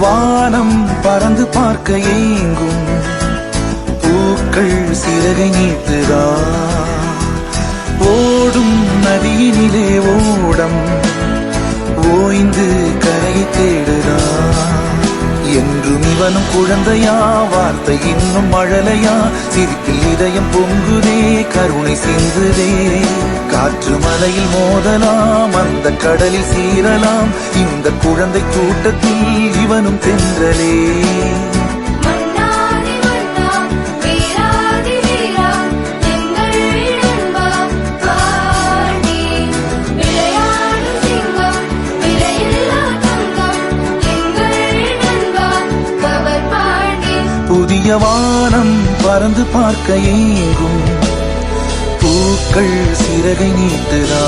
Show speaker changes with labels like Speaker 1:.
Speaker 1: வானம் பறந்து பார்க்க ஏங்கும் பூக்கள் சிறகை நீட்டுதா ஓடும் நதியினிலே ஓடம் ஓய்ந்து கரையை தேடுதா என்றும் இவனும் குழந்தையா வார்த்தை இன்னும் மழலையா சிரிப்பில் இதயம் பொங்குதே கருணை சிந்துதே காற்று மலையில் மோதலாம் அந்த கடலில் சீரலாம் இந்த குழந்தை கூட்டத்தில் இவனும் தென்றலே புதிய வானம் பறந்து பார்க்க ஏங்கும் பூக்கள் சிறகை நீட்டுதா